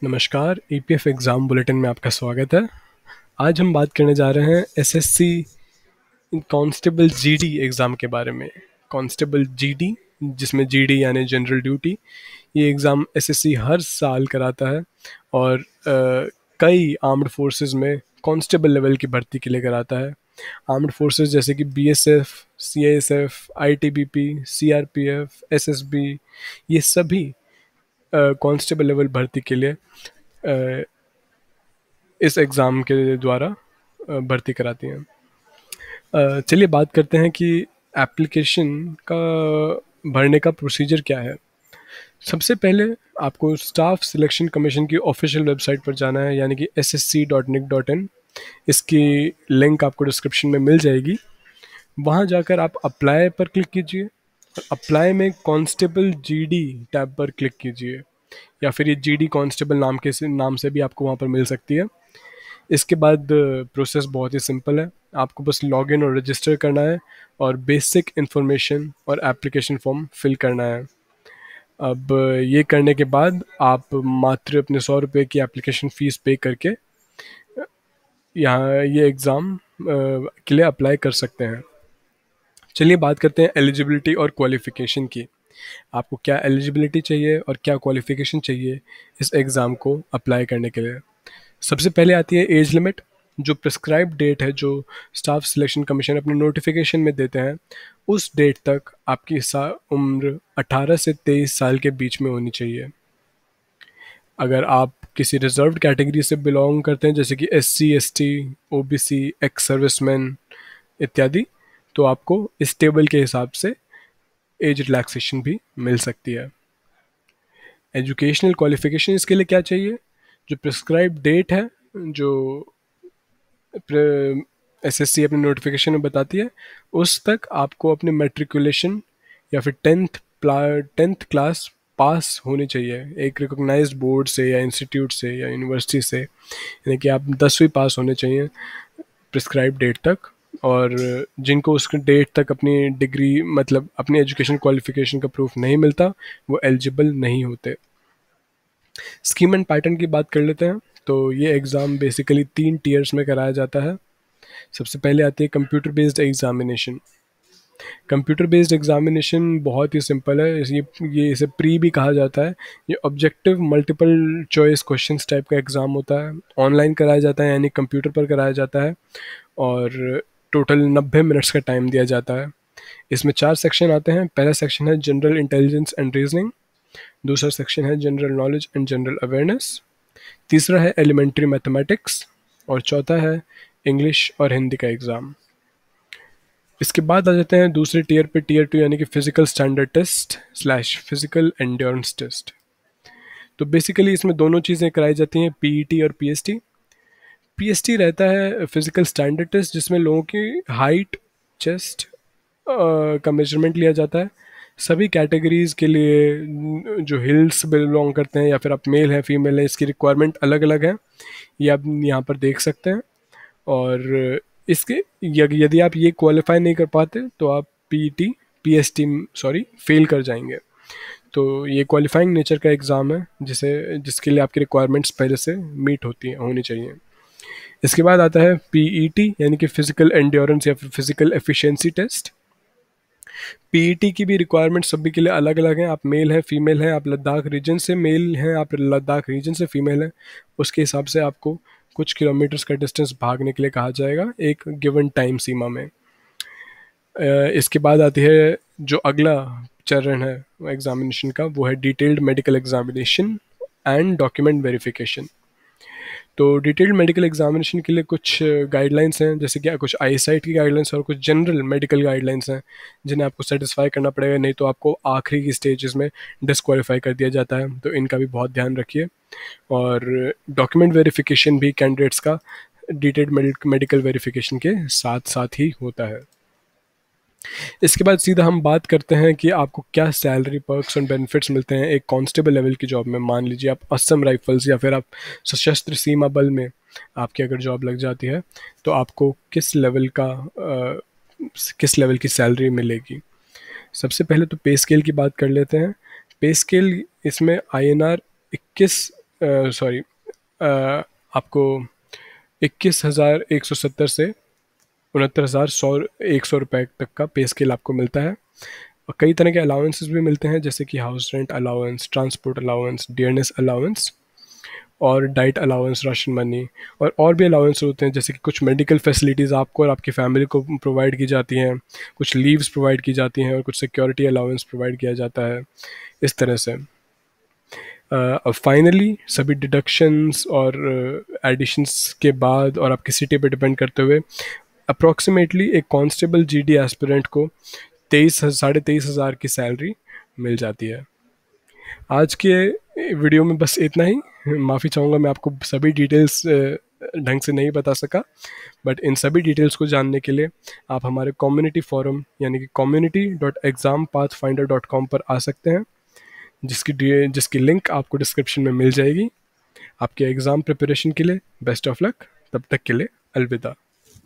नमस्कार, EPF exam bulletin में आपका स्वागत है। आज हम बात करने जा रहे हैं एसएससी कांस्टेबल जीडी एग्ज़ाम के बारे में। कांस्टेबल जीडी, जिसमें जीडी यानी जनरल ड्यूटी, ये एग्ज़ाम एसएससी हर साल कराता है और कई आर्म्ड फोर्सेस में कांस्टेबल लेवल की भर्ती के लिए कराता है। आर्म्ड फोर्सेस जैसे कि BSF, CISF, ITBP, CRPF, SSB, ये सभी कांस्टेबल लेवल भर्ती के लिए इस एग्ज़ाम के द्वारा भर्ती कराती हैं। चलिए बात करते हैं कि एप्लीकेशन का भरने का प्रोसीजर क्या है। सबसे पहले आपको स्टाफ सिलेक्शन कमीशन की ऑफिशियल वेबसाइट पर जाना है, यानी कि ssc.nic.in। इसकी लिंक आपको डिस्क्रिप्शन में मिल जाएगी। वहाँ जाकर आप अप्लाई पर क्लिक कीजिए और अप्लाई में कांस्टेबल जीडी टैब पर क्लिक कीजिए, या फिर ये जीडी कांस्टेबल नाम से भी आपको वहाँ पर मिल सकती है। इसके बाद प्रोसेस बहुत ही सिंपल है। आपको बस लॉगिन और रजिस्टर करना है और बेसिक इन्फॉर्मेशन और एप्लीकेशन फॉर्म फिल करना है। अब ये करने के बाद आप मात्र अपने 100 रुपये की एप्लीकेशन फ़ीस पे करके यहाँ ये एग्ज़ाम के लिए अप्लाई कर सकते हैं। चलिए बात करते हैं एलिजिबिलिटी और क्वालिफ़िकेशन की। आपको क्या एलिजिबिलिटी चाहिए और क्या क्वालिफ़िकेशन चाहिए इस एग्ज़ाम को अप्लाई करने के लिए। सबसे पहले आती है एज लिमिट। जो प्रिस्क्राइब डेट है, जो स्टाफ सिलेक्शन कमीशन अपने नोटिफिकेशन में देते हैं, उस डेट तक आपकी उम्र 18 से 23 साल के बीच में होनी चाहिए। अगर आप किसी रिजर्व्ड कैटेगरी से बिलोंग करते हैं, जैसे कि SC, ST, OBC, ex serviceman इत्यादि, तो आपको इस टेबल के हिसाब से एज रिलैक्सेशन भी मिल सकती है। एजुकेशनल क्वालिफिकेशन इसके लिए क्या चाहिए? जो प्रिस्क्राइब डेट है, जो एसएससी अपने नोटिफिकेशन में बताती है, उस तक आपको अपने मैट्रिकुलेशन या फिर टेंथ क्लास पास होनी चाहिए एक रिकॉग्नाइज्ड बोर्ड से या इंस्टीट्यूट से या यूनिवर्सिटी से, यानी कि आप 10वीं पास होने चाहिए प्रिस्क्राइब डेट तक। और जिनको उस डेट तक अपनी डिग्री मतलब अपनी एजुकेशन क्वालिफिकेशन का प्रूफ नहीं मिलता, वो एलिजिबल नहीं होते। स्कीम एंड पैटर्न की बात कर लेते हैं। तो ये एग्ज़ाम बेसिकली 3 टीयर्स में कराया जाता है। सबसे पहले आती है computer based examination. Computer based examination बहुत ही सिंपल है। ये इसे प्री भी कहा जाता है। ये objective multiple choice questions type का एग्ज़ाम होता है। ऑनलाइन कराया जाता है, यानी कंप्यूटर पर कराया जाता है, और टोटल 90 मिनट्स का टाइम दिया जाता है। इसमें 4 सेक्शन आते हैं। पहला सेक्शन है जनरल इंटेलिजेंस एंड रीजनिंग, दूसरा सेक्शन है general knowledge and general awareness, तीसरा है एलिमेंट्री मैथमेटिक्स, और चौथा है इंग्लिश और हिंदी का एग्ज़ाम। इसके बाद आ जाते हैं दूसरे टीयर पे, टीयर 2, यानी कि physical standard test slash physical endurance test. तो बेसिकली इसमें दोनों चीज़ें कराई जाती हैं, पीईटी और पीएसटी। पीएसटी रहता है फिजिकल स्टैंडर्ड टेस्ट, जिसमें लोगों की हाइट, चेस्ट का मेजरमेंट लिया जाता है। सभी कैटेगरीज़ के लिए जो हिल्स बिलोंग करते हैं, या फिर आप मेल हैं फीमेल हैं, इसकी रिक्वायरमेंट अलग अलग है। ये आप यहाँ पर देख सकते हैं। और इसके यदि आप ये क्वालिफाई नहीं कर पाते तो आप पीईटी पीएसटी फेल कर जाएंगे। तो ये क्वालिफाइंग नेचर का एग्ज़ाम है, जिसके लिए आपकी रिक्वायरमेंट्स पहले से मीट होनी चाहिए। इसके बाद आता है पीईटी, यानी कि फिजिकल एंड्योरेंस या फिर फिजिकल एफिशिएंसी टेस्ट। पीईटी की भी रिक्वायरमेंट सभी के लिए अलग अलग हैं। आप मेल हैं फीमेल हैं, आप लद्दाख रीजन से मेल हैं, आप लद्दाख रीजन से फीमेल हैं, उसके हिसाब से आपको कुछ किलोमीटर्स का डिस्टेंस भागने के लिए कहा जाएगा एक गिवन टाइम सीमा में। इसके बाद आती है जो अगला चरण है एग्जामिनेशन का, वो है detailed medical examination and document verification. तो डिटेल्ड मेडिकल एग्जामिनेशन के लिए कुछ गाइडलाइंस हैं, जैसे कि कुछ आईसाइट की गाइडलाइंस और कुछ जनरल मेडिकल गाइडलाइंस हैं, जिन्हें आपको सेटिस्फाई करना पड़ेगा, नहीं तो आपको आखिरी की स्टेजेस में डिस्क्वालीफाई कर दिया जाता है। तो इनका भी बहुत ध्यान रखिए। और डॉक्यूमेंट वेरिफिकेशन भी कैंडिडेट्स का डिटेल्ड मेडिकल वेरिफिकेशन के साथ साथ ही होता है। इसके बाद सीधा हम बात करते हैं कि आपको क्या सैलरी, पर्क्स और बेनिफिट्स मिलते हैं एक कांस्टेबल लेवल की जॉब में। मान लीजिए आप असम राइफल्स या फिर आप सशस्त्र सीमा बल में आपकी अगर जॉब लग जाती है, तो आपको किस लेवल की सैलरी मिलेगी। सबसे पहले तो पे स्केल की बात कर लेते हैं। पे स्केल इसमें INR 21 सॉरी, आपको 21,170 से 69,100 रुपये तक का पे स्केल आपको मिलता है। और कई तरह के अलाउंसेस भी मिलते हैं, जैसे कि house rent allowance, transport allowance, dearness allowance और डाइट अलाउंस, राशन मनी, और भी अलाउंस होते हैं, जैसे कि कुछ मेडिकल फैसिलिटीज़ आपको और आपकी फैमिली को प्रोवाइड की जाती हैं, कुछ लीव्स प्रोवाइड की जाती हैं और कुछ सिक्योरिटी अलाउंस प्रोवाइड किया जाता है, इस तरह से। अब फाइनली सभी डिडक्शंस और एडिशंस के बाद और आपकी सिटी पे डिपेंड करते हुए अप्रॉक्सीमेटली एक कांस्टेबल जीडी एस्पिरेंट को 23,000 की सैलरी मिल जाती है। आज के वीडियो में बस इतना ही। माफ़ी चाहूँगा, मैं आपको सभी डिटेल्स ढंग से नहीं बता सका, बट इन सभी डिटेल्स को जानने के लिए आप हमारे कम्युनिटी फोरम यानी कि community.exampathfinder.com पर आ सकते हैं, जिसकी लिंक आपको डिस्क्रिप्शन में मिल जाएगी। आपके एग्ज़ाम प्रिपरेशन के लिए बेस्ट ऑफ लक। तब तक के लिए अलविदा।